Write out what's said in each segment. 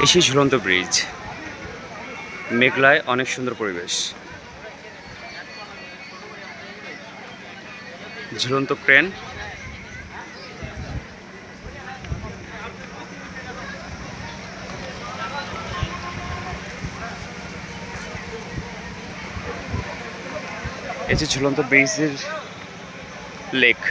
এসে ঝুলন্ত ব্রিজ, মেঘলায় অনেক সুন্দর পরিবেশ। ঝুলন্ত ক্রেন, এই যে ঝুলন্ত ব্রিজের লেক,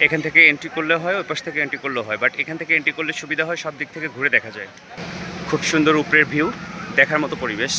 এখান থেকে এন্ট্রি করলে হয়, ওই পাশ থেকে এন্ট্রি করলে হয়, বাট এখান থেকে এন্ট্রি করলে সুবিধা হয়, সব দিক থেকে ঘুরে দেখা যায়। খুব সুন্দর উপরের ভিউ, দেখার মতো পরিবেশ।